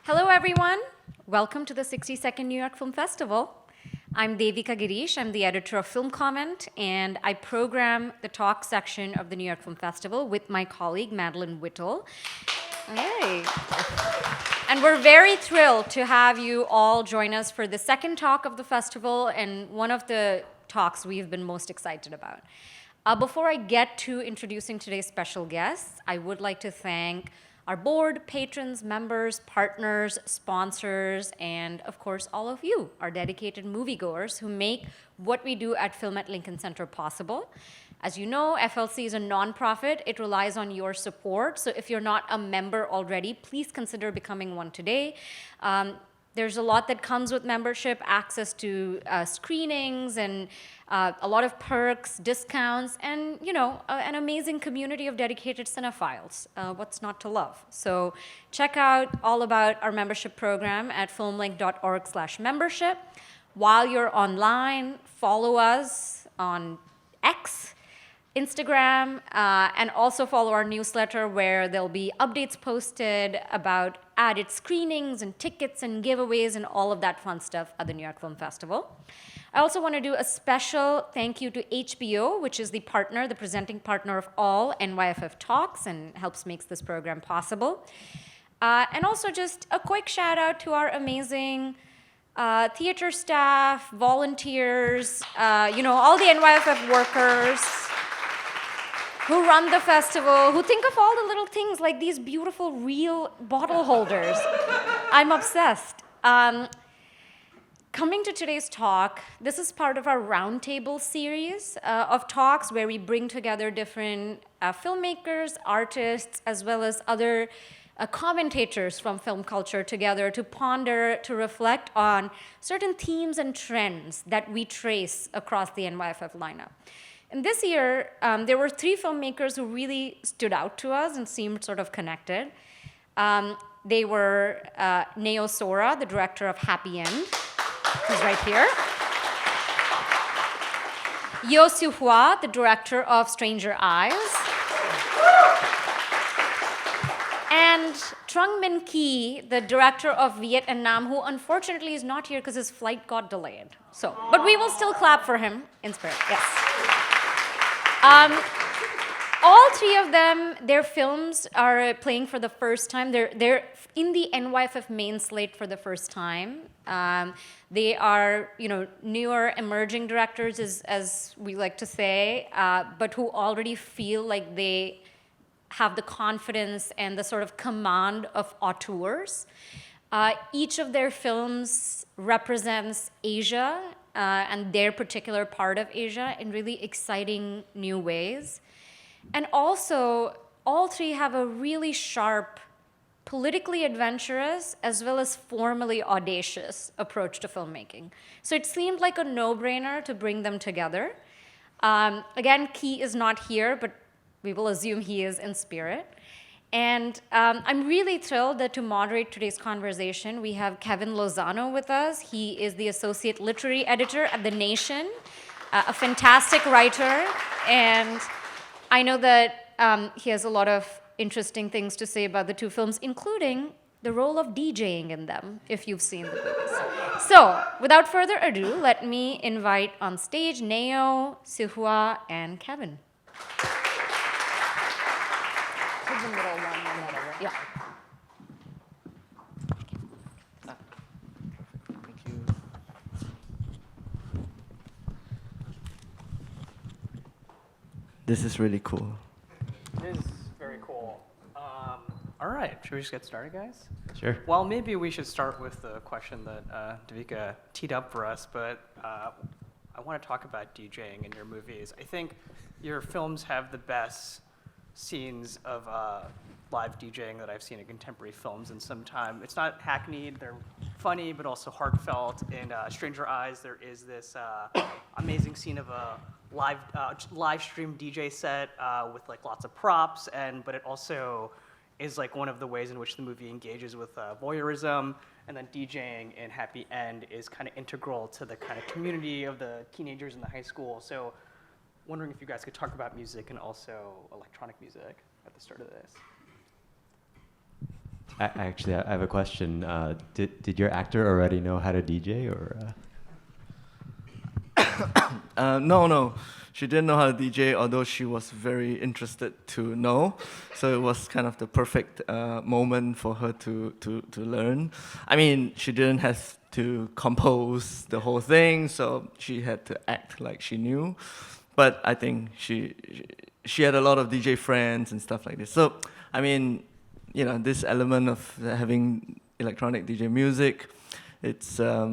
Hello, everyone. Welcome to the 62nd New York Film Festival. I'm Devika Girish. I'm the editor of Film Comment, and I program the talk section of the New York Film Festival with my colleague, Madeline Whittle. Hey. And we're very thrilled to have you all join us for the second talk of the festival and one of the talks we've been most excited about. Before I get to introducing today's special guests, I would like to thank our board, patrons, members, partners, sponsors, and of course, all of you, our dedicated moviegoers who make what we do at Film at Lincoln Center possible. As you know, FLC is a nonprofit. It relies on your support. So if you're not a member already, please consider becoming one today. There's a lot that comes with membership, access to screenings and a lot of perks, discounts, and an amazing community of dedicated cinephiles. What's not to love? So check out all about our membership program at filmlink.org/membership. While you're online, follow us on X, Instagram, and also follow our newsletter where there'll be updates posted about added screenings and tickets and giveaways and all of that fun stuff at the New York Film Festival. I also want to do a special thank you to HBO, which is the presenting partner of all NYFF Talks and makes this program possible. And also just a quick shout out to our amazing theater staff, volunteers, all the NYFF workers who run the festival, who think of all the little things like these beautiful real bottle holders. I'm obsessed. Coming to today's talk, this is part of our roundtable series of talks where we bring together different filmmakers, artists, as well as other commentators from film culture together to ponder, to reflect on certain themes and trends that we trace across the NYFF lineup. And this year, there were three filmmakers who really stood out to us and seemed sort of connected. They were Neo Sora, the director of Happyend, who's right here. Yeo Siew Hua, the director of Stranger Eyes. And Trung Minh Key, the director of Vietnam, who unfortunately is not here because his flight got delayed. But we will still clap for him in spirit, yes. All three of them, their films are playing for the first time. They're in the NYFF Main Slate for the first time. They are, newer emerging directors, as we like to say, but who already feel like they have the confidence and the sort of command of auteurs. Each of their films represents Asia and their particular part of Asia in really exciting new ways. And also, all three have a really sharp, politically adventurous, as well as formally audacious approach to filmmaking. So it seemed like a no-brainer to bring them together. Again, Key is not here, but we will assume he is in spirit. And I'm really thrilled that to moderate today's conversation, we have Kevin Lozano with us. He is the associate literary editor at The Nation, a fantastic writer. And I know that he has a lot of interesting things to say about the two films, including the role of DJing in them, if you've seen the movies. So, without further ado, let me invite on stage Neo, Siew Hua, and Kevin. The middle one, yeah. Thank you. This is really cool. It is very cool. All right, should we just get started, guys? Sure. Well, maybe we should start with the question that Devika teed up for us, but I want to talk about DJing in your movies. I think your films have the best scenes of live DJing that I've seen in contemporary films in some time. It's not hackneyed, they're funny, but also heartfelt. In Stranger Eyes, there is this amazing scene of a live stream DJ set with like lots of props, but it also is like one of the ways in which the movie engages with voyeurism, and then DJing in Happyend is kind of integral to the kind of community of the teenagers in the high school. So wondering if you guys could talk about music and also electronic music at the start of this. Actually, I have a question. Did your actor already know how to DJ, or? No. She didn't know how to DJ, although she was very interested to know. So it was kind of the perfect moment for her to learn. I mean, she didn't have to compose the whole thing, so she had to act like she knew. But I think she had a lot of DJ friends and stuff like this. So, I mean, this element of having electronic DJ music, it's I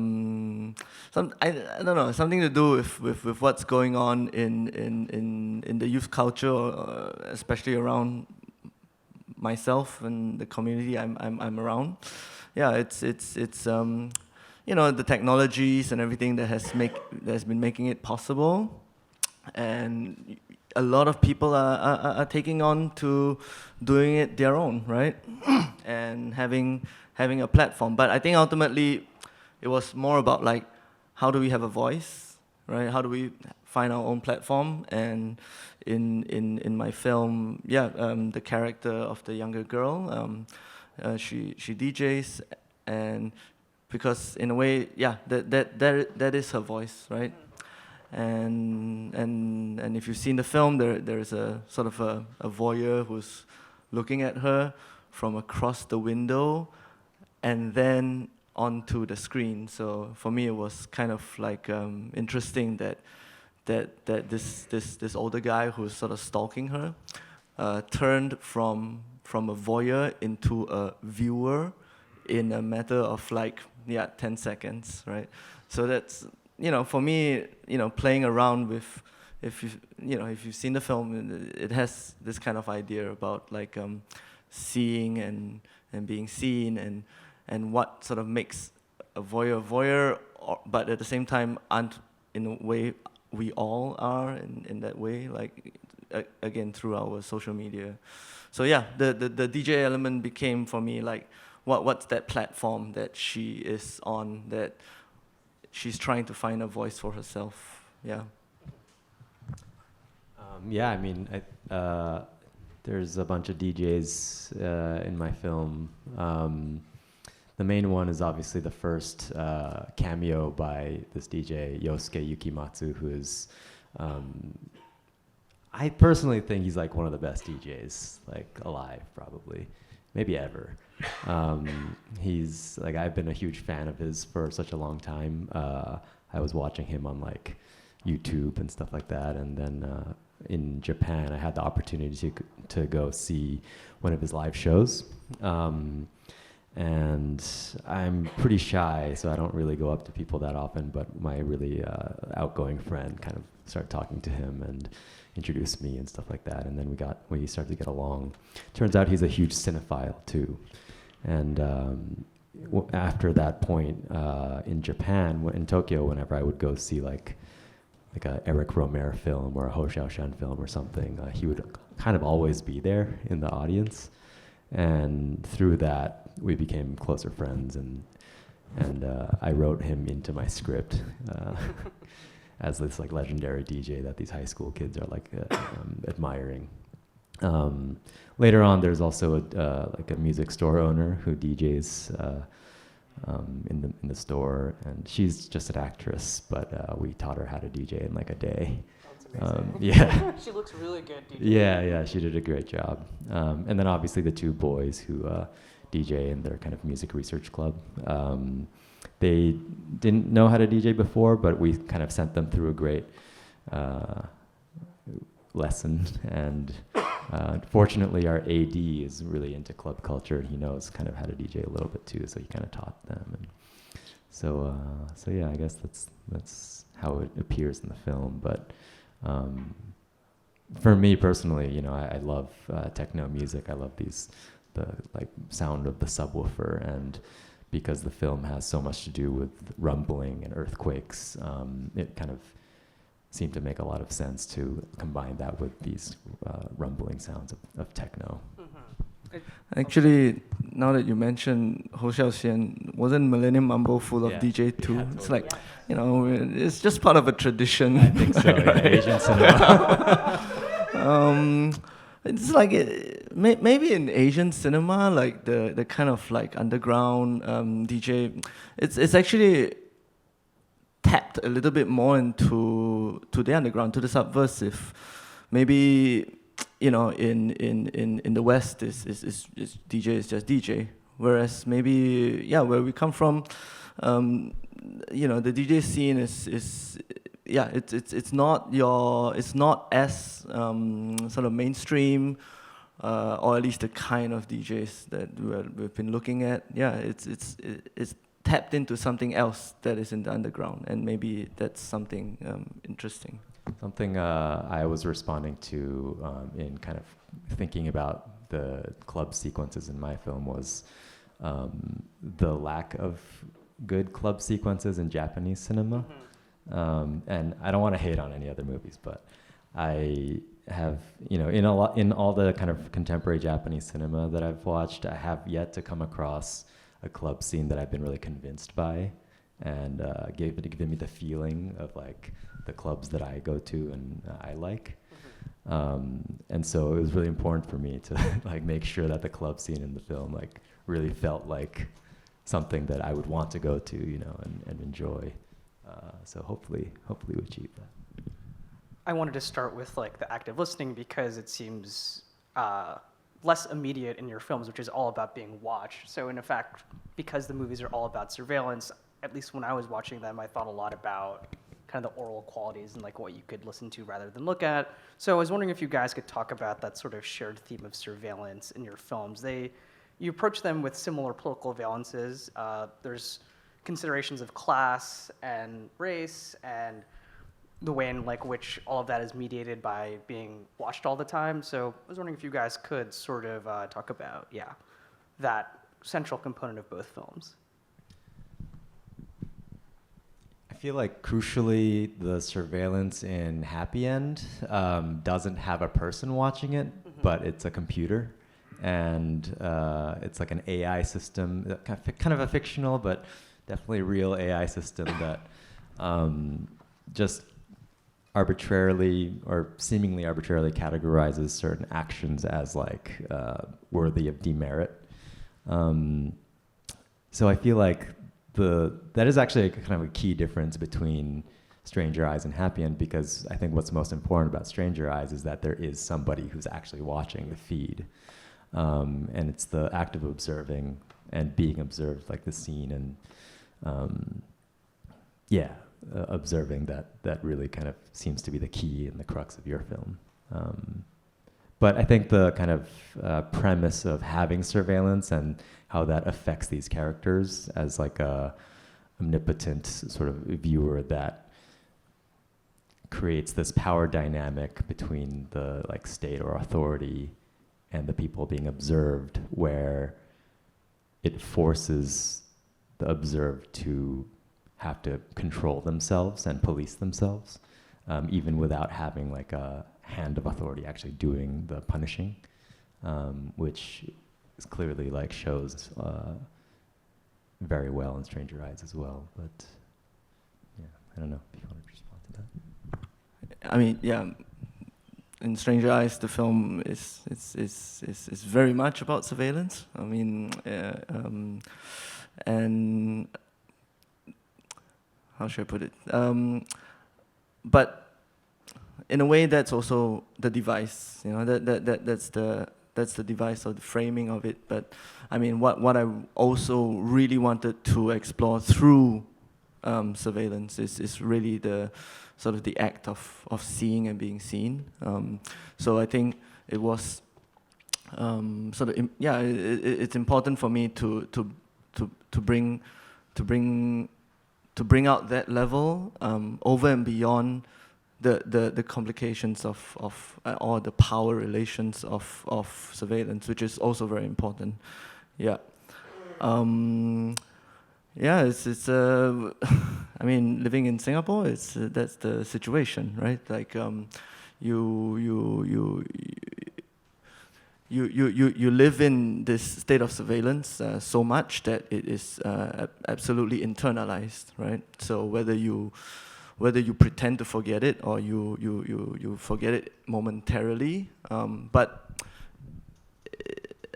don't know, something to do with what's going on in the youth culture, especially around myself and the community I'm around. Yeah, it's the technologies and everything that has been making it possible, and a lot of people are taking on to doing it their own, right? And having a platform. But I think ultimately it was more about like, how do we have a voice, right? How do we find our own platform? And in my film, the character of the younger girl, she DJs, and because in a way, that is her voice, right? And if you've seen the film, there is a sort of a voyeur who's looking at her from across the window, and then onto the screen. So for me, it was kind of like interesting that this older guy who's sort of stalking her turned from a voyeur into a viewer in a matter of 10 seconds, right? So that's, for me, playing around with, if you've seen the film, it has this kind of idea about seeing and being seen, and what sort of makes a voyeur, but at the same time, aren't in a way we all are in that way, again, through our social media. So yeah, the DJ element became for me what's that platform that she is on, that she's trying to find a voice for herself. Yeah. I mean, there's a bunch of DJs in my film. The main one is obviously the first cameo by this DJ, Yosuke Yukimatsu, who is, I personally think he's one of the best DJs, alive, probably, maybe ever. He's I've been a huge fan of his for such a long time. I was watching him on YouTube and stuff like that, and then in Japan, I had the opportunity to go see one of his live shows. And I'm pretty shy, so I don't really go up to people that often, but my really outgoing friend kind of started talking to him and introduced me and stuff like that, and then we started to get along. Turns out he's a huge cinephile too. And after that point, in Japan, in Tokyo, whenever I would go see a Eric Romer film or a Ho Xiaoshan film or something, he would kind of always be there in the audience. And through that, we became closer friends, and I wrote him into my script as this legendary DJ that these high school kids are admiring. Later on, there's also a music store owner who DJs in the store, and she's just an actress, but we taught her how to DJ in a day. Yeah. She looks really good, DJ. Yeah, she did a great job. And then obviously the two boys who DJ in their kind of music research club. They didn't know how to DJ before, but we kind of sent them through a great lesson. And fortunately, our AD is really into club culture, and he knows kind of how to DJ a little bit too, so he kind of taught them. And so yeah, I guess that's how it appears in the film. But for me personally, I love techno music. I love the sound of the subwoofer, and because the film has so much to do with rumbling and earthquakes, it kind of seemed to make a lot of sense to combine that with these rumbling sounds of techno. Mm-hmm. Actually, now that you mentioned Ho Xiaoxian, wasn't Millennium Mambo full of Yeah. DJ too? Yeah, It's totally. it's just part of a tradition. I think so, yeah, Asian cinema. It's like maybe in Asian cinema, like the kind of like underground DJ, it's actually tapped a little bit more into the underground, to the subversive. Maybe in the West is DJ is just DJ, whereas maybe where we come from, the DJ scene is it's not as sort of mainstream, or at least the kind of DJs that we've been looking at. Yeah, it's tapped into something else that is in the underground, and maybe that's something interesting. Something I was responding to in kind of thinking about the club sequences in my film was the lack of good club sequences in Japanese cinema. And I don't want to hate on any other movies, but I have, in all the kind of contemporary Japanese cinema that I've watched, I have yet to come across a club scene that I've been really convinced by, and given me the feeling of like the clubs that I go to and I like. And so it was really important for me to like make sure that the club scene in the film like really felt like something that I would want to go to, and enjoy. So hopefully we achieve that. I wanted to start with like the active listening because it seems less immediate in your films, which is all about being watched. So in effect, because the movies are all about surveillance, at least when I was watching them, I thought a lot about kind of the oral qualities and like what you could listen to rather than look at. So I was wondering if you guys could talk about that sort of shared theme of surveillance in your films. You approach them with similar political valences. There's considerations of class and race and the way in like which all of that is mediated by being watched all the time. So I was wondering if you guys could sort of talk about, that central component of both films. I feel like crucially the surveillance in Happyend doesn't have a person watching it, but it's a computer. And it's like an AI system, kind of a fictional, but definitely real AI system that just arbitrarily or seemingly arbitrarily categorizes certain actions as like worthy of demerit. So I feel like that is actually kind of a key difference between Stranger Eyes and Happyend, because I think what's most important about Stranger Eyes is that there is somebody who's actually watching the feed. And it's the act of observing and being observed, like the scene, and observing that really kind of seems to be the key and the crux of your film. But I think the kind of premise of having surveillance and how that affects these characters as like a omnipotent sort of viewer that creates this power dynamic between the like state or authority and the people being observed, where it forces the observed to have to control themselves and police themselves, even without having like a hand of authority actually doing the punishing, which is clearly like shows very well in Stranger Eyes as well. But I don't know if you want to respond to that. I mean, in Stranger Eyes, the film is very much about surveillance. I mean, and how should I put it? But in a way, that's also the device. That's the device or the framing of it. But I mean, what I also really wanted to explore through surveillance is really the sort of the act of seeing and being seen. So I think it was it's important for me to bring out that level over and beyond the complications of or the power relations of surveillance, which is also very important. It's I mean, living in Singapore, that's the situation, right? Like you live in this state of surveillance so much that it is absolutely internalized, right? So whether you pretend to forget it or you forget it momentarily, but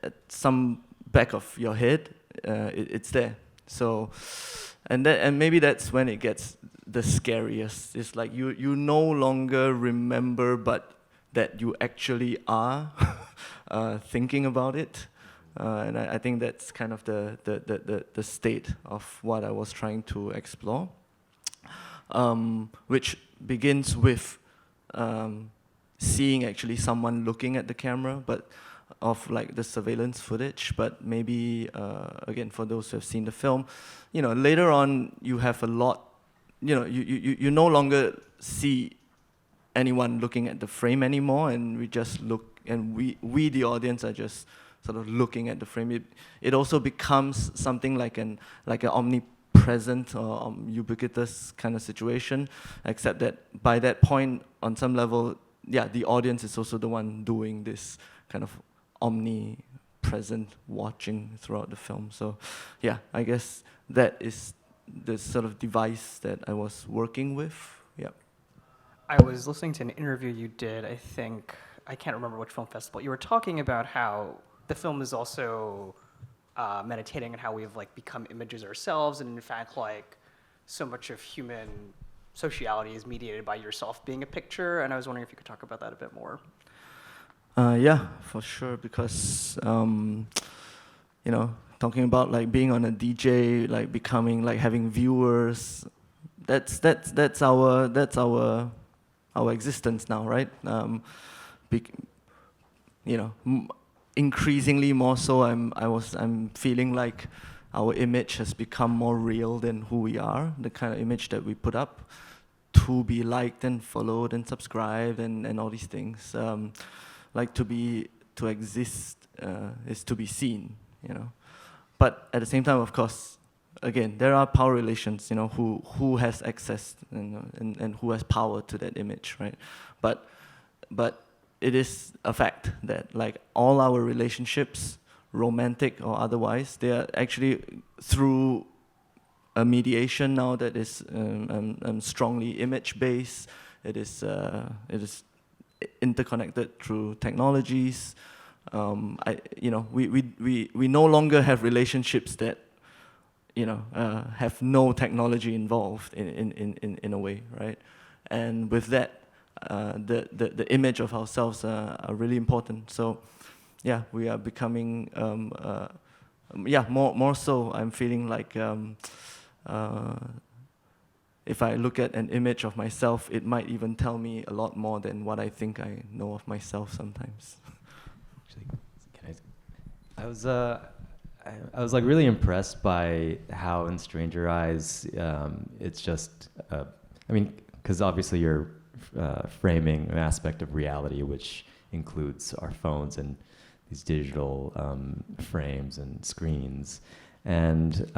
at some back of your head, it's there. So, and maybe that's when it gets the scariest. It's like you no longer remember, but that you actually are thinking about it. And I think that's kind of the state of what I was trying to explore, which begins with seeing actually someone looking at the camera, but of like the surveillance footage. But maybe, again, for those who have seen the film, later on you have a lot, you no longer see anyone looking at the frame anymore, and we just look, and we the audience are just sort of looking at the frame. It also becomes something like an omnipresent or ubiquitous kind of situation, except that by that point, on some level, the audience is also the one doing this kind of omnipresent watching throughout the film. So I guess that is the sort of device that I was working with. I was listening to an interview you did, I can't remember which film festival. You were talking about how the film is also meditating on how we've like become images ourselves, and in fact, like so much of human sociality is mediated by yourself being a picture. And I was wondering if you could talk about that a bit more. Yeah, for sure. Because talking about like being on a DJ, like becoming like having viewers. That's our existence now, right? Increasingly more so, I'm feeling like our image has become more real than who we are, the kind of image that we put up to be liked and followed and subscribed and all these things. Like to exist is to be seen, But at the same time, of course, again, there are power relations, who has access and who has power to that image, right? But it is a fact that like all our relationships, romantic or otherwise, they are actually through a mediation now that is strongly image-based. It is interconnected through technologies. We no longer have relationships that have no technology involved in a way, right? And with that, the image of ourselves are really important. So, we are becoming more so. I'm feeling like if I look at an image of myself, it might even tell me a lot more than what I think I know of myself sometimes. Actually, I was like really impressed by how in Stranger Eyes, it's just, because obviously you're framing an aspect of reality which includes our phones and these digital frames and screens. And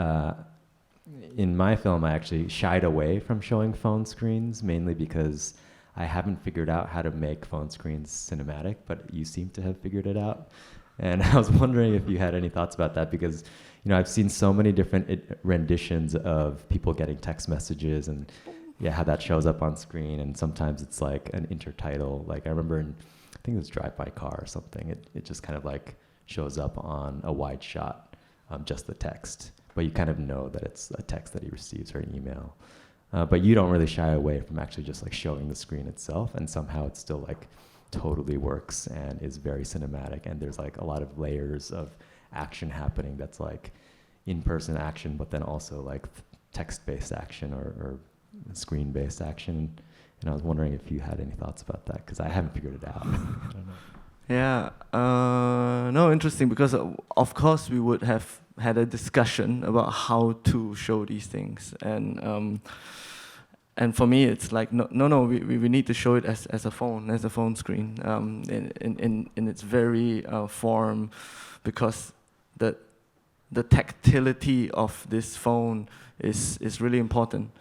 in my film, I actually shied away from showing phone screens, mainly because I haven't figured out how to make phone screens cinematic, but you seem to have figured it out. And I was wondering if you had any thoughts about that, because I've seen so many different renditions of people getting text messages and how that shows up on screen, and sometimes it's like an intertitle. Like I remember I think it was Drive By Car or something, it just kind of like shows up on a wide shot, just the text, but you kind of know that it's a text that he receives or an email. But you don't really shy away from actually just like showing the screen itself, and somehow it still like totally works and is very cinematic, and there's like a lot of layers of action happening that's like in-person action, but then also like text-based action or screen-based action. And I was wondering if you had any thoughts about that, because I haven't figured it out. I don't know. Yeah, no, interesting, because of course we would have had a discussion about how to show these things, and for me it's like no, we need to show it as a phone screen, in its very form, because the tactility of this phone is really important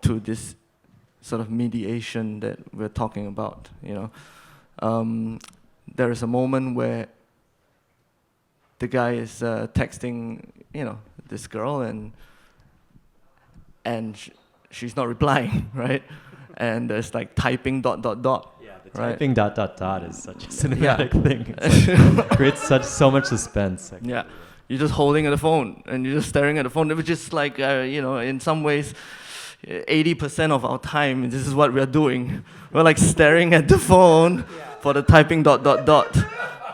to this sort of mediation that we're talking about. There is a moment where the guy is texting, this girl, and she's not replying, right? And there's like typing ... Yeah, right? Typing ... is such a cinematic thing. It's like, creates so much suspense. Like, Yeah, you're just holding at the phone and you're just staring at the phone, which is like, in some ways, 80% of our time, this is what we're doing. We're like staring at the phone for the typing ...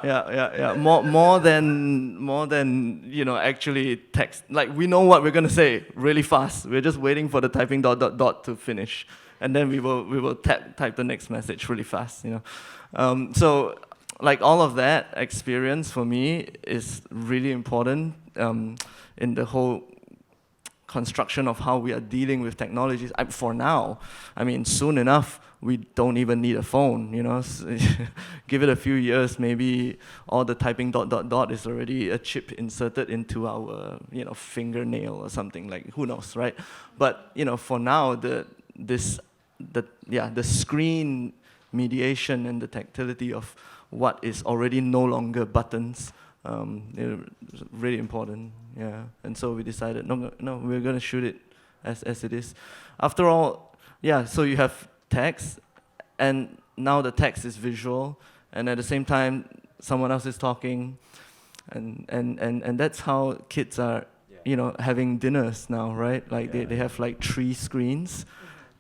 Yeah. More than actually text. Like we know what we're gonna say really fast. We're just waiting for the typing ... to finish, and then we will type the next message really fast. So like all of that experience for me is really important in the whole construction of how we are dealing with technologies. For now, soon enough, we don't even need a phone, Give it a few years, maybe all the typing ... is already a chip inserted into our, fingernail or something, like who knows, right? But, for now, the screen mediation and the tactility of what is already no longer buttons, really important, yeah. And so we decided, no, we're gonna shoot it as it is. After all, so you have text, and now the text is visual, and at the same time, someone else is talking, and that's how kids are, having dinners now, right? Like they have like 3 screens,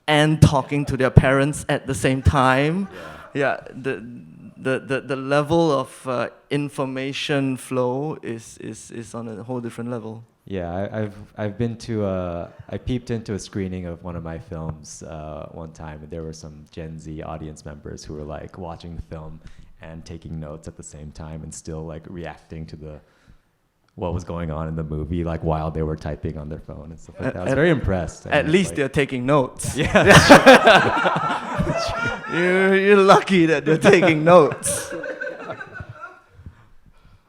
and talking to their parents at the same time. Yeah, the level of information flow is on a whole different level. Yeah, I've been to I peeped into a screening of one of my films one time, and there were some Gen Z audience members who were like watching the film and taking notes at the same time, and still like reacting to what was going on in the movie, like while they were typing on their phone and stuff like that. I was very impressed. At least they're taking notes. Yeah. You're lucky that they're taking notes.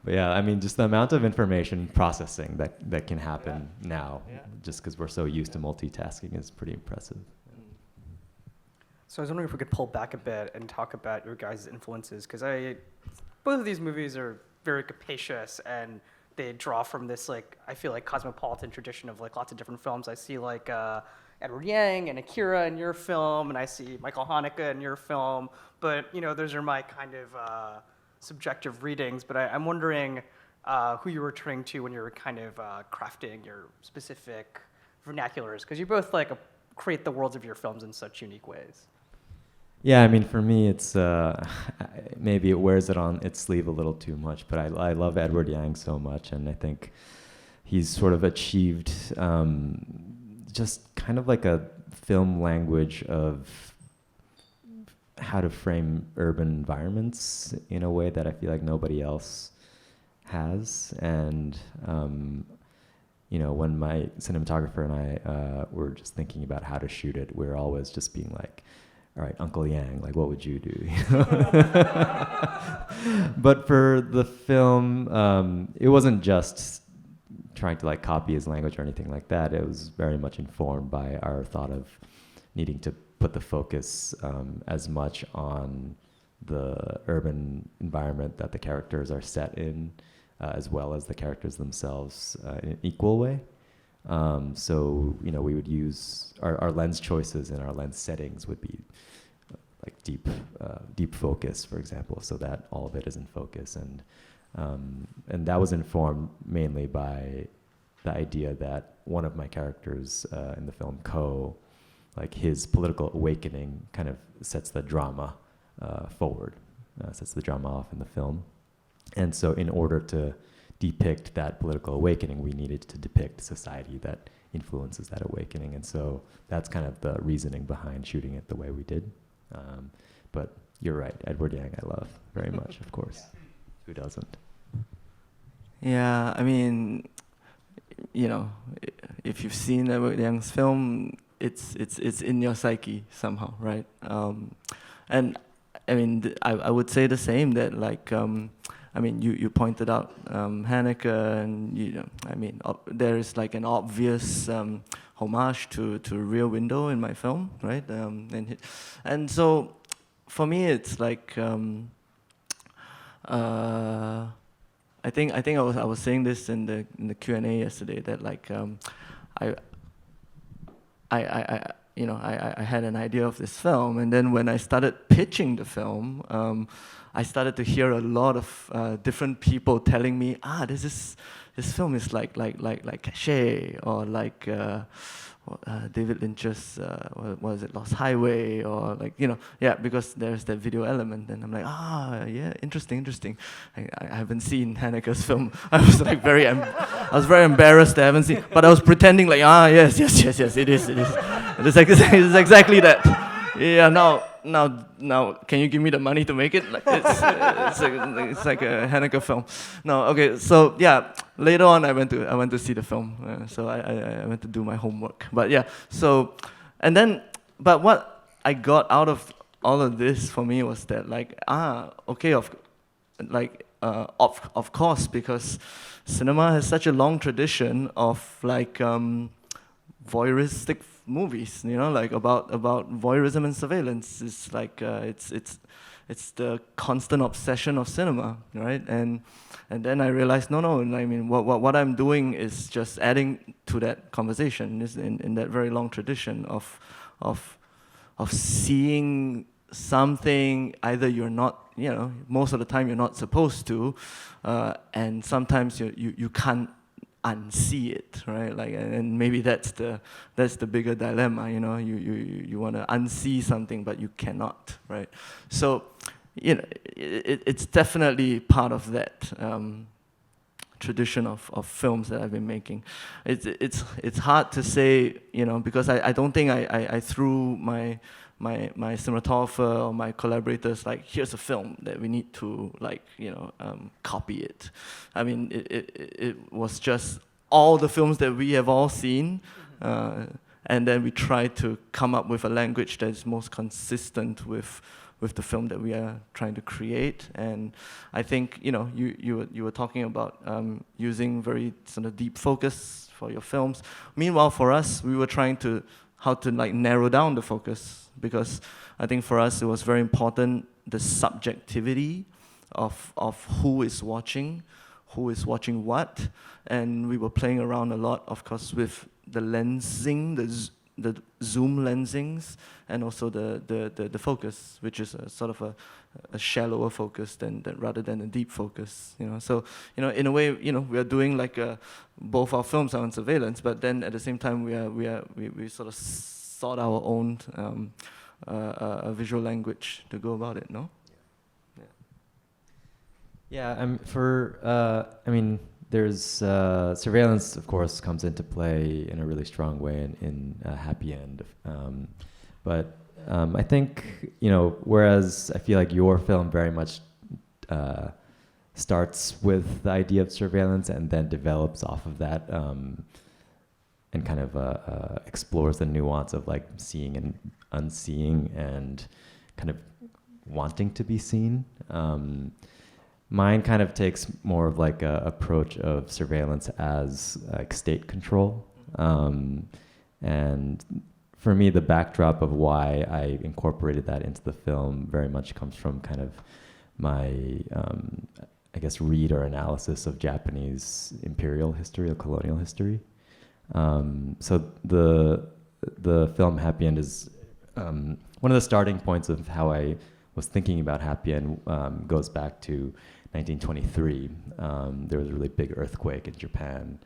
But yeah, just the amount of information processing that can happen now, just because we're so used to multitasking, is pretty impressive. So I was wondering if we could pull back a bit and talk about your guys' influences, because both of these movies are very capacious, and they draw from this, like, I feel like cosmopolitan tradition of like lots of different films. I see like Edward Yang and Akira in your film, and I see Michael Haneke in your film, but those are my kind of subjective readings, but I'm wondering who you were turning to when you were kind of crafting your specific vernaculars, because you both like create the worlds of your films in such unique ways. Yeah, for me, it's maybe it wears it on its sleeve a little too much, but I love Edward Yang so much, and I think he's sort of achieved just kind of like a film language of how to frame urban environments in a way that I feel like nobody else has. And when my cinematographer and I were just thinking about how to shoot it, we were always just being like, all right, Uncle Yang, like, what would you do? But for the film, it wasn't just trying to like copy his language or anything like that. It was very much informed by our thought of needing to put the focus as much on the urban environment that the characters are set in, as well as the characters themselves in an equal way. So, we would use our lens choices and our lens settings would be like deep focus, for example, so that all of it is in focus. And that was informed mainly by the idea that one of my characters in the film, Ko, like his political awakening kind of sets the drama forward, sets the drama off in the film. And so in order to depict that political awakening, we needed to depict society that influences that awakening. And so that's kind of the reasoning behind shooting it the way we did. But you're right, Edward Yang I love very much, of course. Who doesn't? Yeah, if you've seen Edward Yang's film, it's in your psyche somehow, right? And I would say the same, that like, you pointed out Haneke, and there is like an obvious homage to Rear Window in my film, right? And so for me, it's like I think I was saying this in the Q&A yesterday, that like I had an idea of this film, and then when I started pitching the film, I started to hear a lot of different people telling me, this film is like Cachet, or like David Lynch's what was it, Lost Highway, or because there's that video element. And I'm like, yeah, interesting. I haven't seen Haneke's film. I was like very embarrassed I haven't seen, but I was pretending like, yes, it is. It's exactly that. Yeah, now, can you give me the money to make it? Like, it's like a Haneke film. No, okay. So yeah, later on I went to see the film. So I went to do my homework. But yeah, so but what I got out of all of this for me was that of course, because cinema has such a long tradition of voyeuristic movies, about voyeurism and surveillance. It's like it's the constant obsession of cinema, right? And then I realized, no. I mean, what I'm doing is just adding to that conversation. Is in that very long tradition of seeing something either you're not, most of the time you're not supposed to, and sometimes you can't unsee it, right? And maybe that's the bigger dilemma, you want to unsee something but you cannot, right? So it's definitely part of that tradition of films that I've been making. It's hard to say, because I don't think I threw my cinematographer or my collaborators here's a film that we need to copy it. I mean, it was just all the films that we have all seen, and then we try to come up with a language that is most consistent with the film that we are trying to create. And I think you were talking about using very sort of deep focus for your films. Meanwhile, for us, we were trying to narrow down the focus, because I think for us it was very important, the subjectivity of who is watching what, and we were playing around a lot, of course, with the lensing, the zoom lensings, and also the focus, which is a sort of a shallower focus rather than a deep focus. So in a way, we are doing both our films are on surveillance, but then at the same time we sort of sought our own visual language to go about it. No. Yeah, there's surveillance, of course, comes into play in a really strong way in Happyend. But I think, whereas I feel like your film very much starts with the idea of surveillance and then develops off of that, and kind of explores the nuance of seeing and unseeing and kind of wanting to be seen. Mine kind of takes more of a approach of surveillance as state control. And for me, the backdrop of why I incorporated that into the film very much comes from kind of my, read or analysis of Japanese imperial history or colonial history. So the film Happyend is one of the starting points of how I was thinking about Happyend goes back to 1923. There was a really big earthquake in Japan,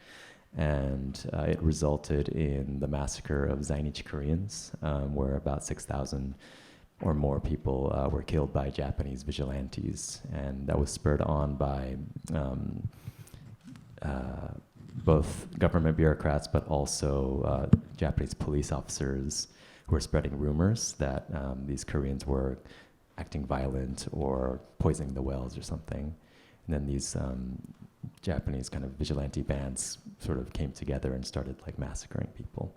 and it resulted in the massacre of Zainichi Koreans, where about 6,000 or more people were killed by Japanese vigilantes, and that was spurred on by both government bureaucrats, but also Japanese police officers who were spreading rumors that these Koreans were acting violent or poisoning the wells or something. And then these Japanese kind of vigilante bands sort of came together and started massacring people.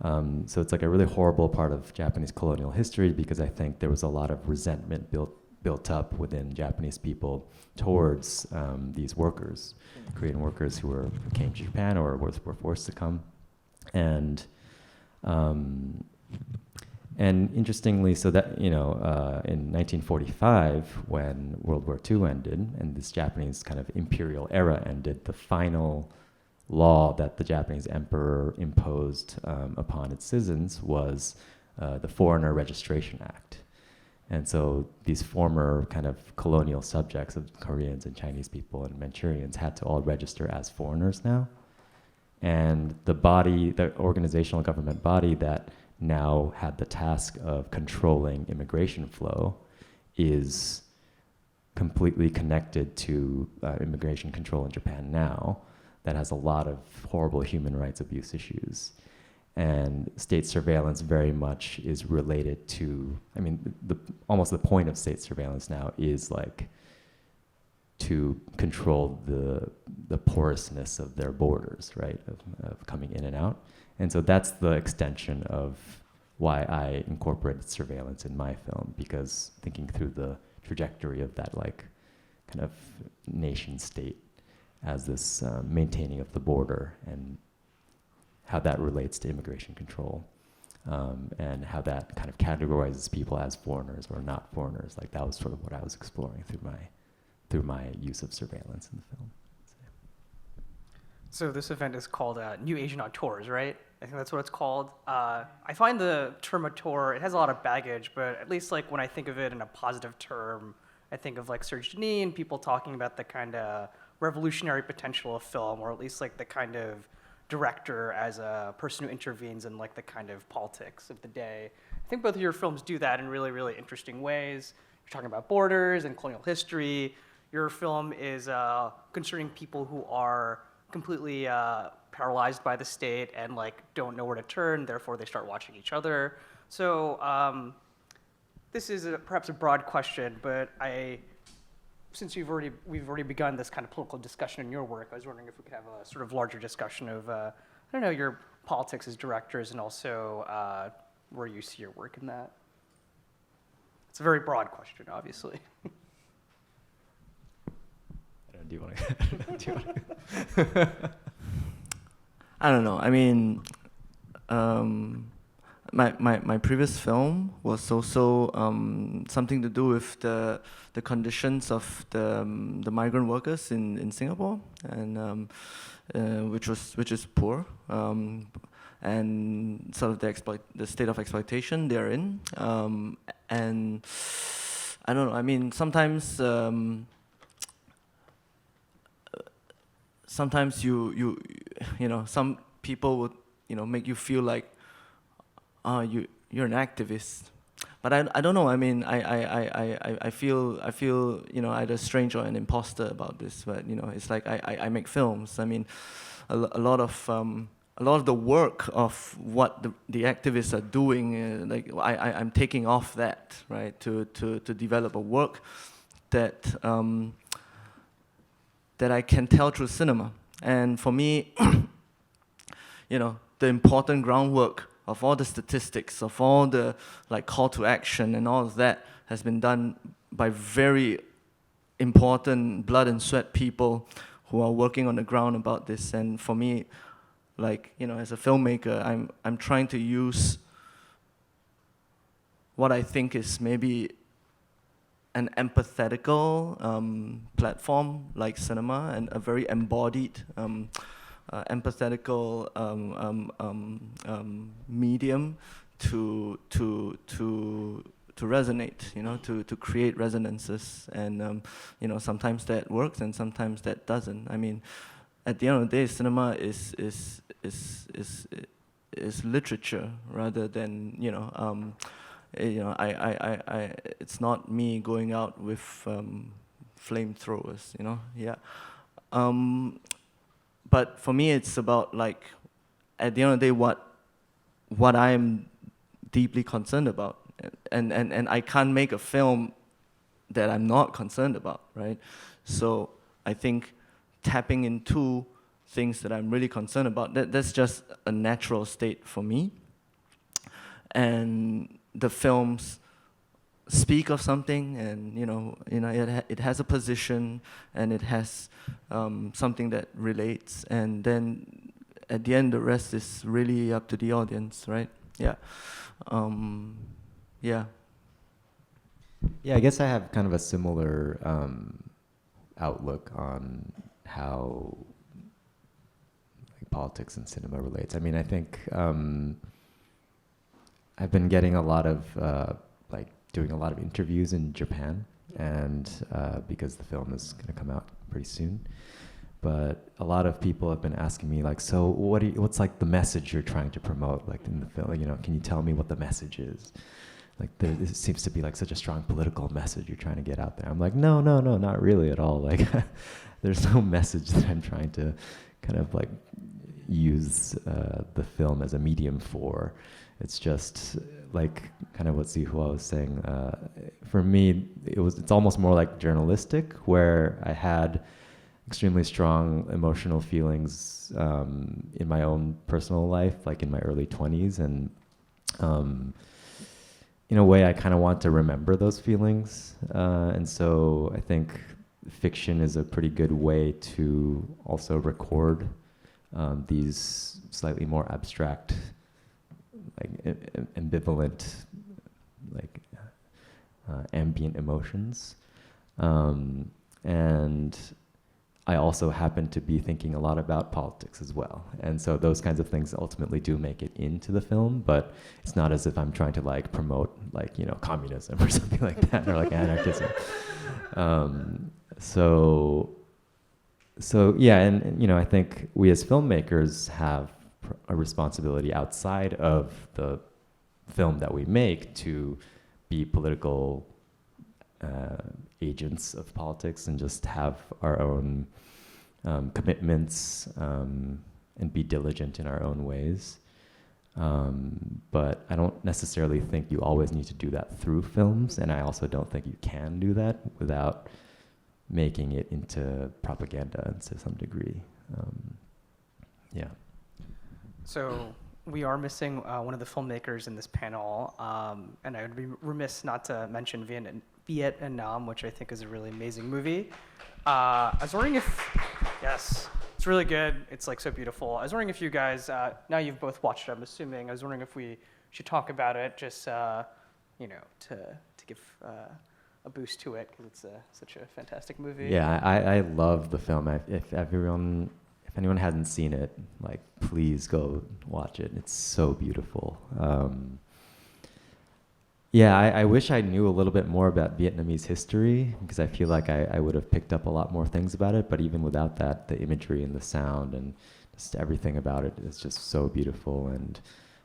So it's a really horrible part of Japanese colonial history, because I think there was a lot of resentment built up within Japanese people towards these workers, Korean workers who came to Japan or were forced to come. And interestingly, so that, in 1945, when World War II ended and this Japanese kind of imperial era ended, the final law that the Japanese emperor imposed upon its citizens was the Foreigner Registration Act. And so these former kind of colonial subjects of Koreans and Chinese people and Manchurians had to all register as foreigners now. And the body, the organizational government body that now had the task of controlling immigration flow is completely connected to immigration control in Japan now that has a lot of horrible human rights abuse issues. And state surveillance very much is related to, I mean, almost the point of state surveillance now is like to control the porousness of their borders, right, of coming in and out. And so that's the extension of why I incorporated surveillance in my film, because thinking through the trajectory of that like kind of nation state as this maintaining of the border and how that relates to immigration control, and how that kind of categorizes people as foreigners or not foreigners. Like that was sort of what I was exploring through my use of surveillance in the film. So this event is called New Asian Auteurs, right? I think that's what it's called. I find the term auteur, it has a lot of baggage, but at least like when I think of it in a positive term, I think of like Serge Denis and people talking about the kind of revolutionary potential of film, or at least like the kind of director as a person who intervenes in like the kind of politics of the day. I think both of your films do that in really, really interesting ways. You're talking about borders and colonial history. Your film is concerning people who are completely paralyzed by the state and like don't know where to turn, therefore they start watching each other. So this is perhaps a broad question, but since we've already begun this kind of political discussion in your work, I was wondering if we could have a sort of larger discussion of, I don't know, your politics as directors and also where you see your work in that. It's a very broad question, obviously. Do you want to? I don't know. I mean, my previous film was also something to do with the conditions of the migrant workers in Singapore, and which is poor, and sort of the state of exploitation they're in, and I don't know. I mean, sometimes you know, some people would, you know, make you feel like you're an activist, but I don't know. I mean, I feel you know, either strange or an imposter about this. But you know, it's like I make films. I mean, a lot of the work of what the activists are doing, like I'm taking off that, right, to develop a work that that I can tell through cinema. And for me, you know, the important groundwork of all the statistics, of all the like call to action and all of that has been done by very important blood and sweat people who are working on the ground about this. And for me, like, you know, as a filmmaker, I'm trying to use what I think is maybe an empathetical platform like cinema, and a very embodied empathetical medium to resonate, you know, to create resonances. And you know, sometimes that works and sometimes that doesn't. I mean, at the end of the day, cinema is literature rather than, you know, it's not me going out with flamethrowers, you know, yeah. But for me, it's about, like, at the end of the day, what I'm deeply concerned about, and I can't make a film that I'm not concerned about, right? So I think tapping into things that I'm really concerned about, that's just a natural state for me. And the films speak of something, and you know, it has a position, and it has something that relates, and then at the end, the rest is really up to the audience, right? Yeah, yeah. Yeah, I guess I have kind of a similar outlook on how politics and cinema relates. I mean, I think I've been getting a lot of doing a lot of interviews in Japan, and because the film is going to come out pretty soon. But a lot of people have been asking me, like, so what's like the message you're trying to promote, like in the film? You know, can you tell me what the message is? Like, it seems to be like such a strong political message you're trying to get out there. I'm like, no, not really at all. Like, there's no message that I'm trying to kind of like use the film as a medium for. It's just like kind of what Siew Hua was saying. For me, it's almost more like journalistic, where I had extremely strong emotional feelings in my own personal life, like in my early 20s, and in a way I kind of want to remember those feelings, and so I think fiction is a pretty good way to also record these slightly more abstract, like ambivalent, like ambient emotions, and I also happen to be thinking a lot about politics as well. And so those kinds of things ultimately do make it into the film, but it's not as if I'm trying to like promote like, you know, communism or something like that, or like anarchism. So yeah, and you know, I think we as filmmakers have a responsibility outside of the film that we make to be political agents of politics and just have our own commitments and be diligent in our own ways. But I don't necessarily think you always need to do that through films, and I also don't think you can do that without making it into propaganda to some degree. Yeah. So we are missing one of the filmmakers in this panel, and I would be remiss not to mention Vietnam, which I think is a really amazing movie. I was wondering if, yes, it's really good. It's like so beautiful. I was wondering if you guys, now you've both watched it, I'm assuming. I was wondering if we should talk about it, just you know, to give a boost to it, because it's such a fantastic movie. Yeah, I love the film. If anyone hasn't seen it, like, please go watch it. It's so beautiful. Yeah, I wish I knew a little bit more about Vietnamese history, because I feel like I would have picked up a lot more things about it. But even without that, the imagery and the sound and just everything about it is just so beautiful. And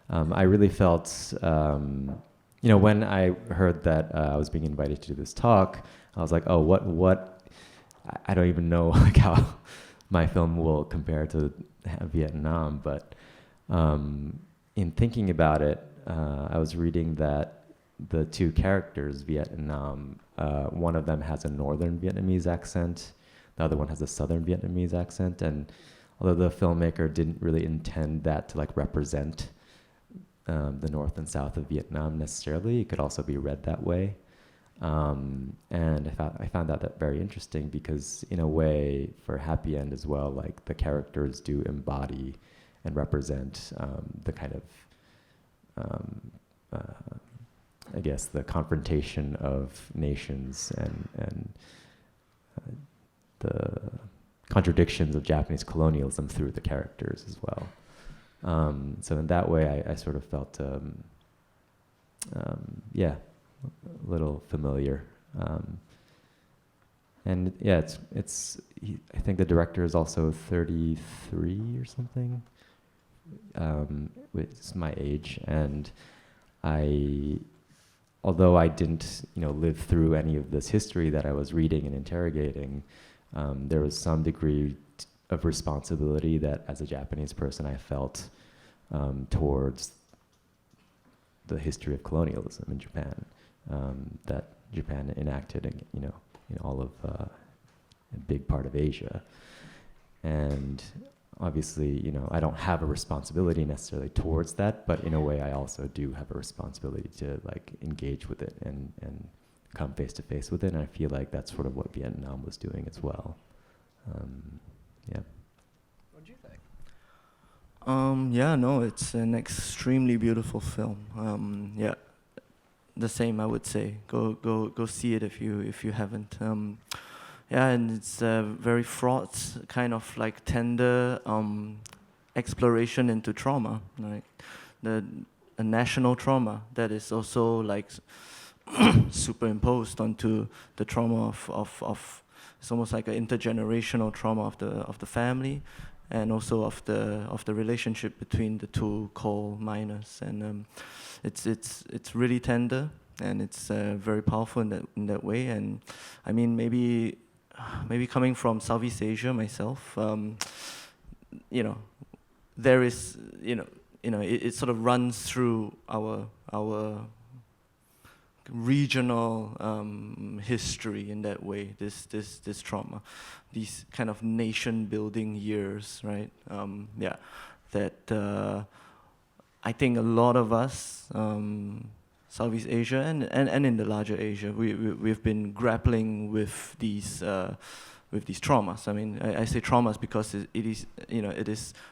I really felt, you know, when I heard that I was being invited to do this talk, I was like, oh, what? I don't even know like how my film will compare to Vietnam. But in thinking about it, I was reading that the two characters, Vietnam, one of them has a northern Vietnamese accent, the other one has a southern Vietnamese accent, and although the filmmaker didn't really intend that to like represent the north and south of Vietnam necessarily, it could also be read that way. And I found that very interesting, because in a way, for Happyend as well, like the characters do embody and represent the kind of I guess the confrontation of nations and the contradictions of Japanese colonialism through the characters as well. So in that way, I sort of felt, yeah, a little familiar. And yeah, I think the director is also 33 or something, which is my age, and although I didn't, you know, live through any of this history that I was reading and interrogating, there was some degree of responsibility that, as a Japanese person, I felt towards the history of colonialism in Japan, that Japan enacted, you know, in all of a big part of Asia. And obviously, you know, I don't have a responsibility necessarily towards that, but in a way I also do have a responsibility to like engage with it and come face to face with it, and I feel like that's sort of what Vietnam was doing as well. Yeah. What did you think? Yeah, no, it's an extremely beautiful film. Yeah, the same I would say. Go see it if you haven't. Yeah, and it's very fraught, kind of like tender, exploration into trauma, like a national trauma that is also like superimposed onto the trauma of it's almost like an intergenerational trauma of the family, and also of the relationship between the two coal miners, and it's really tender, and it's very powerful in that way. And I mean, maybe coming from Southeast Asia myself, there is it sort of runs through our regional history in that way. This trauma, these kind of nation building years, right? That I think a lot of us, Southeast Asia and in the larger Asia, we've been grappling with these traumas. I mean, I say traumas because it is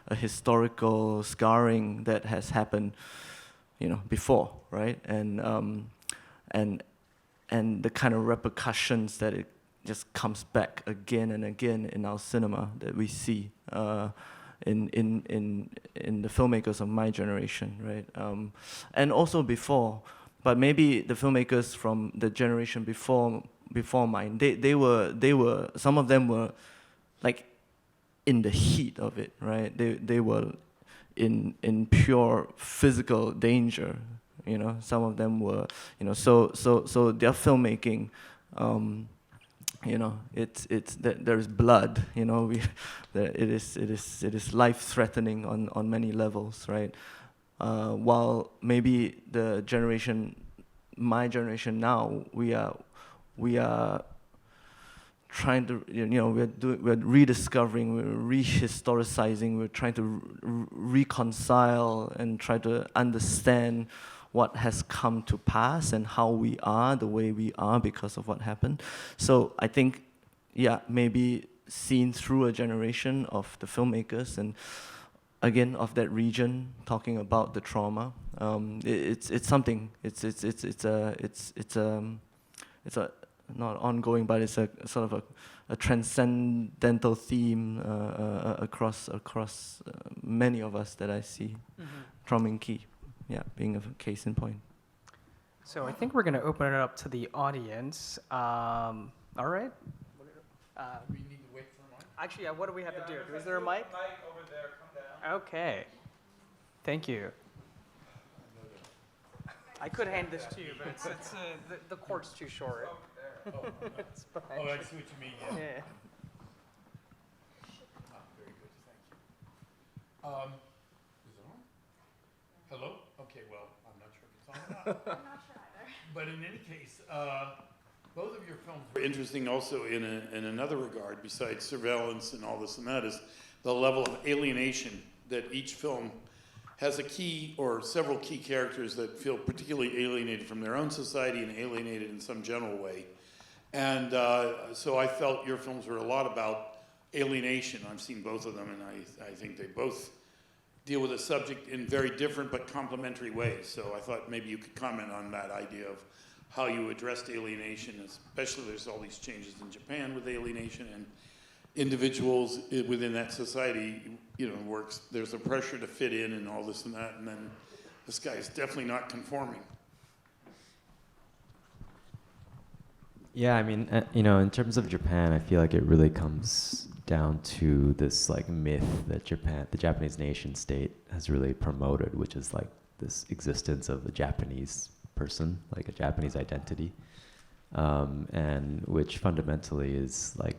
a historical scarring that has happened, before, right? And the kind of repercussions that it just comes back again and again in our cinema that we see in the filmmakers of my generation, right? And also before, but maybe the filmmakers from the generation before mine, they were some of them were like in the heat of it, right? They were in pure physical danger. Some of them were, so their filmmaking, it's that there's blood, it is life-threatening on many levels, right? While maybe my generation now, we are trying to, we're rediscovering, we're rehistoricizing, we're trying to reconcile and try to understand what has come to pass and how we are the way we are because of what happened. So I think, maybe seen through a generation of the filmmakers and again of that region talking about the trauma. It's something. It's a not ongoing, but it's a sort of a transcendental theme across many of us that I see. Trauma and Key. Being a case in point. So I think we're going to open it up to the audience. All right. We need to wait for a mic. Actually, what do we have to do? Is there a mic? Mic over there, come down. Okay. Thank you. I could hand this to you, but the cord's too short. Oh, there. It's fine. Oh, I see what you mean, yeah. Yeah. Very good, thank you. Is it on? Hello? Okay, well, I'm not sure if it's on or not. I'm not sure either. But in any case, both of your films were interesting also in another regard, besides surveillance and all this and that, is the level of alienation that each film has a key or several key characters that feel particularly alienated from their own society and alienated in some general way. And so I felt your films were a lot about alienation. I've seen both of them, and I think they both deal with a subject in very different but complementary ways. So I thought maybe you could comment on that idea of how you addressed alienation, especially there's all these changes in Japan with alienation, and individuals within that society, works, there's a pressure to fit in and all this and that, and then this guy is definitely not conforming. Yeah, I mean, in terms of Japan, I feel like it really comes down to this like myth that the Japanese nation state has really promoted, which is like this existence of a Japanese person, like a Japanese identity, and which fundamentally is like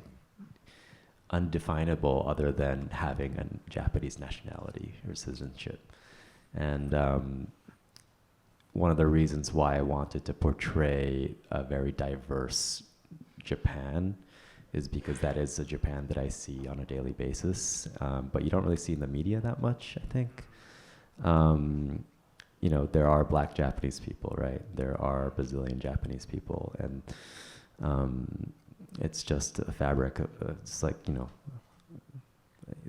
undefinable other than having a Japanese nationality or citizenship. And one of the reasons why I wanted to portray a very diverse Japan is because that is a Japan that I see on a daily basis, but you don't really see in the media that much, I think. There are black Japanese people, right? There are Brazilian Japanese people, and it's just a fabric of, it's like,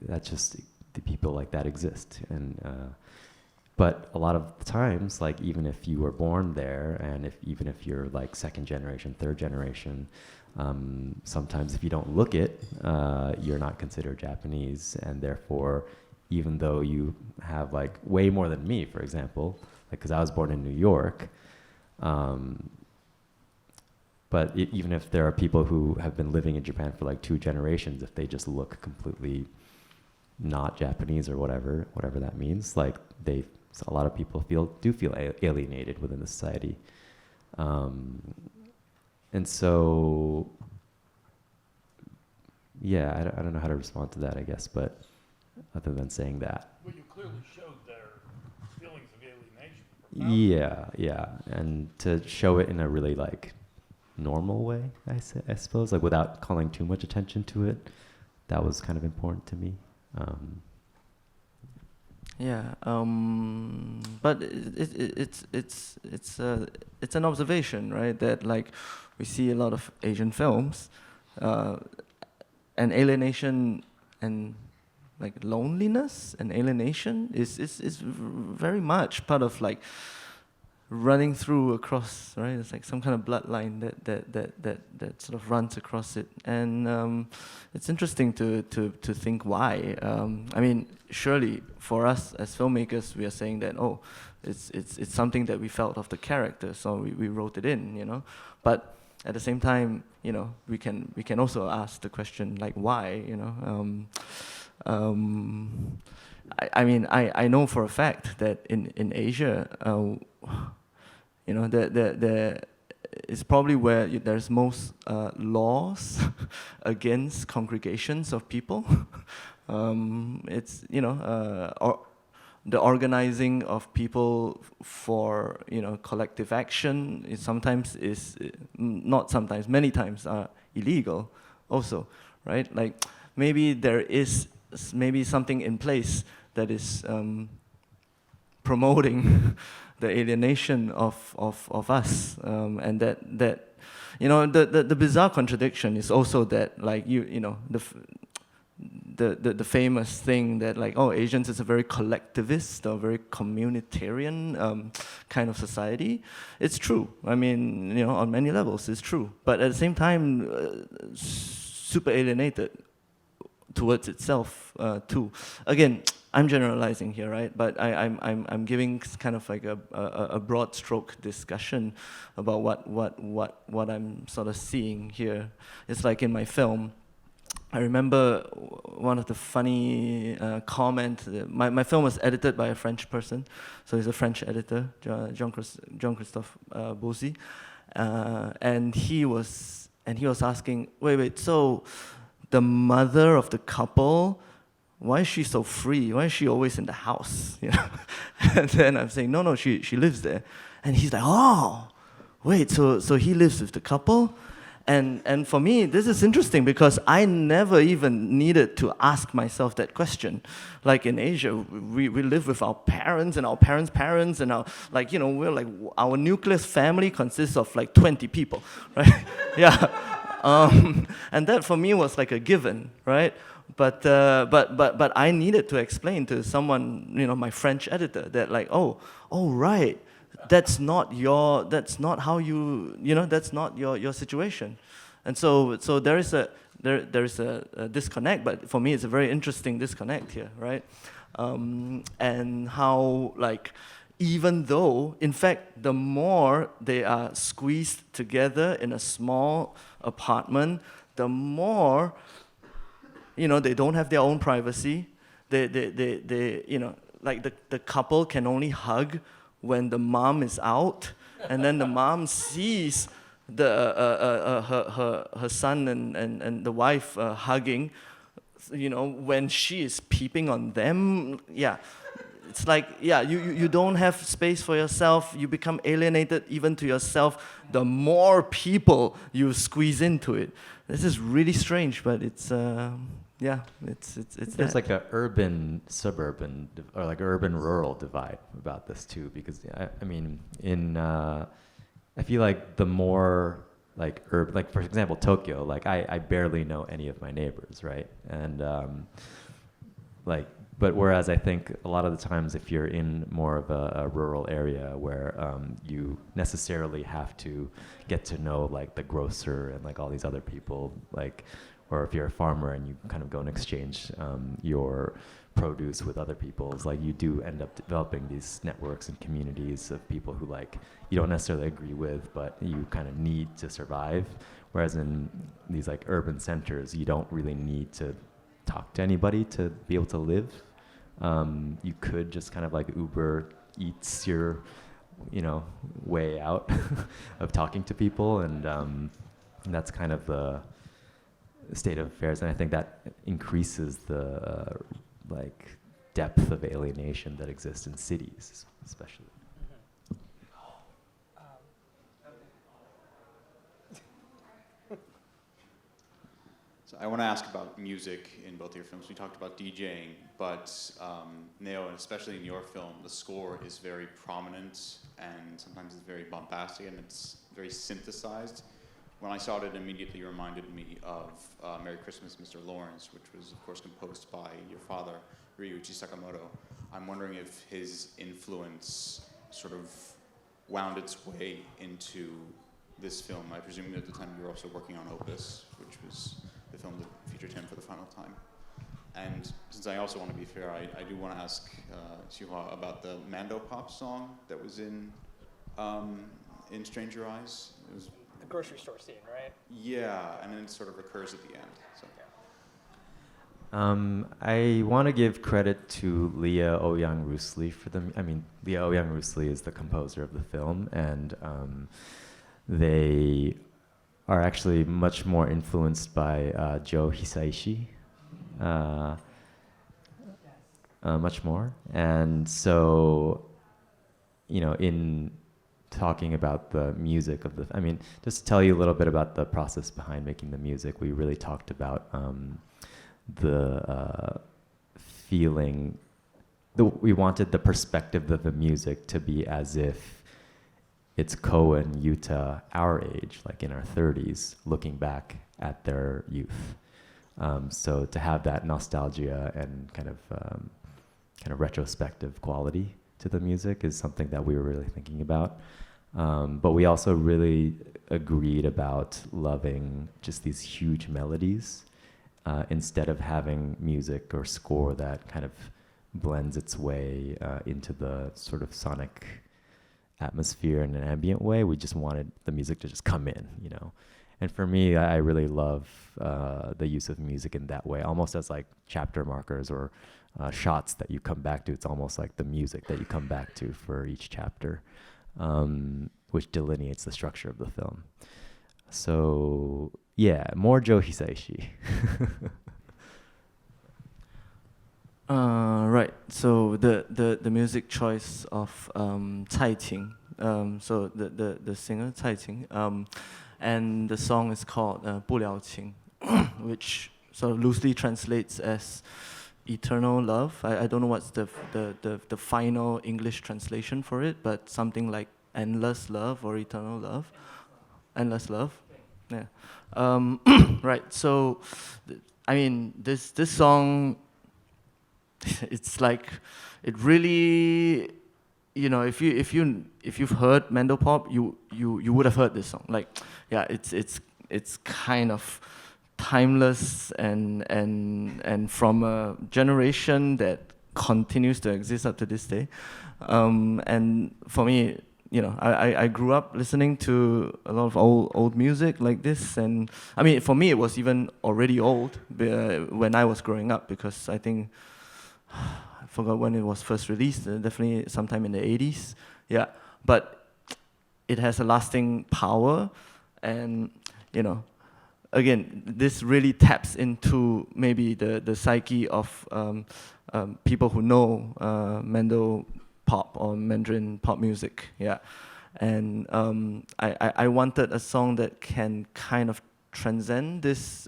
that's just, the people like that exist. And but a lot of times, like even if you were born there, and even if you're like second generation, third generation, sometimes if you don't look it, you're not considered Japanese, and therefore even though you have like way more than me, for example, like because I was born in New York. But even if there are people who have been living in Japan for like 2 generations, if they just look completely not Japanese or whatever that means, like a lot of people do feel alienated within the society. And so, yeah, I don't know how to respond to that, I guess, but other than saying that. Well, you clearly showed their feelings of alienation. Yeah, and to show it in a really like normal way, I suppose, like without calling too much attention to it, that was kind of important to me. But it's an observation, right? That like we see a lot of Asian films, and alienation and like loneliness and alienation is very much part of like running through across, right? It's like some kind of bloodline that sort of runs across it, and it's interesting to think why. I mean, surely for us as filmmakers, we are saying that it's something that we felt of the character, so we wrote it in, you know. But at the same time, you know, we can also ask the question like why, you know. I mean, I know for a fact that in Asia, you know, there is probably where there's most laws against congregations of people. It's, you know, the organizing of people for, you know, collective action many times are illegal also, right? Like maybe there is something in place that is promoting the alienation of us, and that you know, the bizarre contradiction is also that like you know the famous thing that like, oh, Asians is a very collectivist or very communitarian kind of society. It's true. I mean, you know, on many levels it's true, but at the same time super alienated towards itself too. Again, I'm generalizing here, right? But I'm giving kind of like a broad stroke discussion about what I'm sort of seeing here. It's like in my film, I remember one of the funny comments. My film was edited by a French person, so he's a French editor, Jean-Christophe Bouzy, and he was asking, wait, so the mother of the couple, why is she so free? Why is she always in the house? You know? And then I'm saying, no, she lives there. And he's like, oh, wait, so he lives with the couple? And for me, this is interesting because I never even needed to ask myself that question. Like in Asia, we live with our parents and our parents' parents, and our, like, you know, we're like, our nucleus family consists of like 20 people, right? Yeah. And that for me was like a given, right? But I needed to explain to someone, you know, my French editor, that like, oh right, that's not how you know, that's not your situation. And so there is a disconnect, but for me it's a very interesting disconnect here, right? And how, like, even though, in fact, the more they are squeezed together in a small apartment, the more, you know, they don't have their own privacy. They you know, like the couple can only hug when the mom is out, and then the mom sees her son and the wife hugging, you know, when she is peeping on them. Yeah. It's like, yeah, you don't have space for yourself. You become alienated even to yourself the more people you squeeze into it. This is really strange, but it's There's like a urban suburban or like urban rural divide about this too, because I mean I feel like the more like like for example Tokyo, like I barely know any of my neighbors, right? And like but whereas I think a lot of the times if you're in more of a rural area where you necessarily have to get to know like the grocer and like all these other people, like, or if you're a farmer and you kind of go and exchange your produce with other people's, like you do end up developing these networks and communities of people who like you don't necessarily agree with, but you kind of need to survive. Whereas in these like urban centers, you don't really need to talk to anybody to be able to live. You could just kind of like Uber Eats your, you know, way out of talking to people, and that's kind of the state of affairs. And I think that increases the like depth of alienation that exists in cities, especially. So I want to ask about music in both of your films. We talked about DJing, but Neo, and especially in your film, the score is very prominent and sometimes it's very bombastic and it's very synthesized. When I saw it, it immediately reminded me of Merry Christmas, Mr. Lawrence, which was, of course, composed by your father, Ryuichi Sakamoto. I'm wondering if his influence sort of wound its way into this film. I presume at the time you were also working on Opus, which was the film that featured him for the final time. And since I also want to be fair, I do want to ask Siew Hua about the Mando Pop song that was in Stranger Eyes. It was The grocery store scene, right? yeah, and then it sort of recurs at the end. So. I want to give credit to Leah Ouyang Rusli for the. I mean, Leah Ouyang Rusli is the composer of the film, and they are actually much more influenced by Joe Hisaishi, much more. And so, you know, in talking about the music of the, I mean, just to tell you a little bit about the process behind making the music, we really talked about the feeling, we wanted the perspective of the music to be as if it's Ko and Yuta, our age, like in our 30s, looking back at their youth. So to have that nostalgia and kind of retrospective quality to the music is something that we were really thinking about. But we also really agreed about loving just these huge melodies instead of having music or score that kind of blends its way into the sort of sonic atmosphere in an ambient way. We just wanted the music to just come in, you know. And for me, I really love the use of music in that way, almost as like chapter markers or shots that you come back to. It's almost like the music that you come back to for each chapter, which delineates the structure of the film. So yeah, more Joe Hisaishi. Right. So the music choice of Cai Qing, so the singer Cai Qing, and the song is called 不了情, which sort of loosely translates as eternal love. I don't know what's the final English translation for it, but something like endless love or eternal love. Endless love. Yeah. Right. So, I mean, this song, it's like, it really, you know, if you've heard Mando Pop, you would have heard this song. Like, yeah, it's kind of timeless and from a generation that continues to exist up to this day. And for me, you know, I grew up listening to a lot of old music like this, and I mean, for me, it was even already old when I was growing up, because I think, I forgot when it was first released, definitely sometime in the 80s, yeah. But it has a lasting power, and, you know, again, this really taps into maybe the psyche of people who know Mando Pop or Mandarin pop music, yeah. And I wanted a song that can kind of transcend this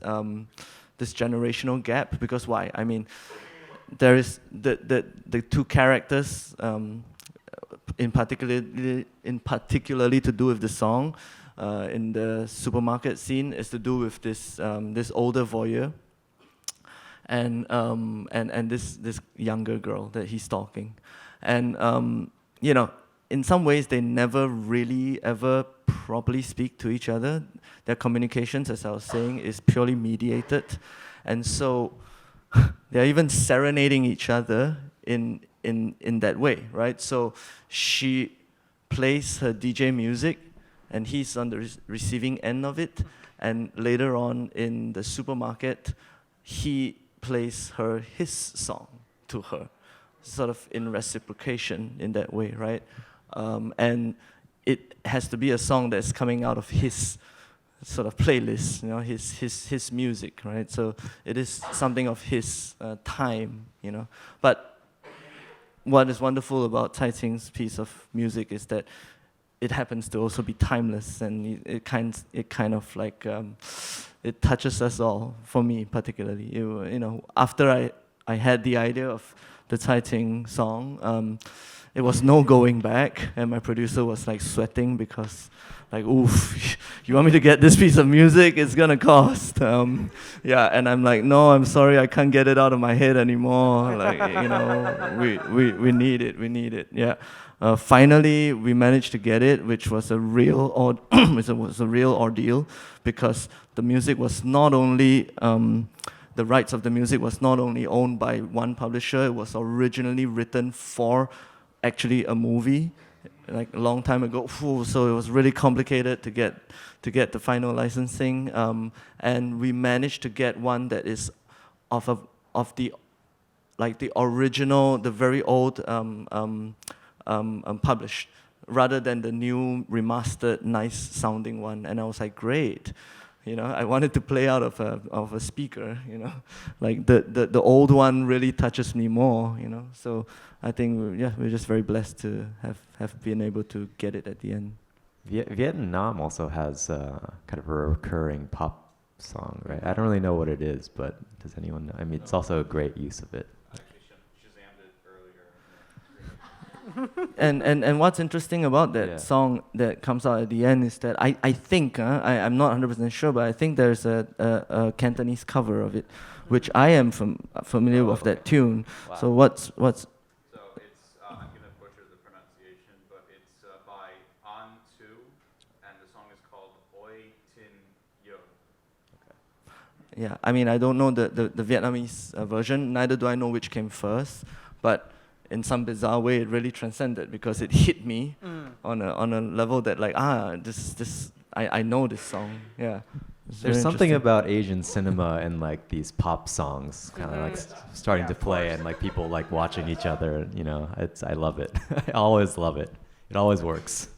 this generational gap, because why? I mean, there is the two characters in particularly to do with the song in the supermarket scene is to do with this this older voyeur, and this younger girl that he's stalking, and you know, in some ways they never really ever properly speak to each other. Their communications, as I was saying, is purely mediated, and so they're even serenading each other in that way, right? So she plays her DJ music, and he's on the receiving end of it. And later on in the supermarket, he plays her his song to her, sort of in reciprocation in that way, right? And it has to be a song that's coming out of his sort of playlist, you know, his music, right? So it is something of his time, you know. But what is wonderful about Tsai Ting's piece of music is that it happens to also be timeless, and it kind of like it touches us all. For me particularly, you know, after I had the idea of the Tsai Ting song, it was no going back, and my producer was like sweating because, like, oof, you want me to get this piece of music? It's gonna cost. Yeah, and I'm like, no, I'm sorry, I can't get it out of my head anymore. Like, you know, we need it. Yeah. Finally, we managed to get it, which was a real ordeal, because the music was not only the rights of the music was not only owned by one publisher. It was originally written for actually a movie, like a long time ago. So it was really complicated to get the final licensing, and we managed to get one that is of the original, the very old published, rather than the new remastered, nice sounding one. And I was like, great. You know, I wanted to play out of a speaker, you know, like the old one really touches me more, you know. So I think, yeah, we're just very blessed to have been able to get it at the end. Vietnam also has kind of a recurring pop song, right? I don't really know what it is, but does anyone know? I mean, it's also a great use of it. And what's interesting about that song that comes out at the end is that I think, I'm not 100% sure, but I think there's a Cantonese cover of it, which I am familiar with that tune. Wow. So what's So it's, I'm going to butcher the pronunciation, but it's by An Tu, and the song is called Oi Tin Yo. Yeah, I mean, I don't know the Vietnamese version, neither do I know which came first, but in some bizarre way, it really transcended, because it hit me on a level that, like, I know this song. Yeah. There's something about Asian cinema and like these pop songs kind of like starting to play, and like people like watching each other, you know. I love it. I always love it. It always works.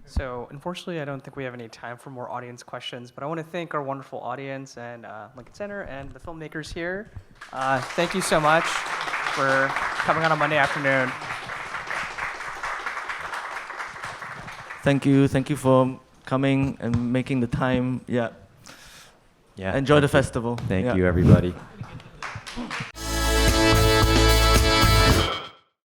So unfortunately, I don't think we have any time for more audience questions, but I want to thank our wonderful audience and Lincoln Center and the filmmakers here. Thank you so much for coming on a Monday afternoon. Thank you for coming and making the time. Yeah. Yeah. Enjoy the festival. Thank Yeah. you, everybody.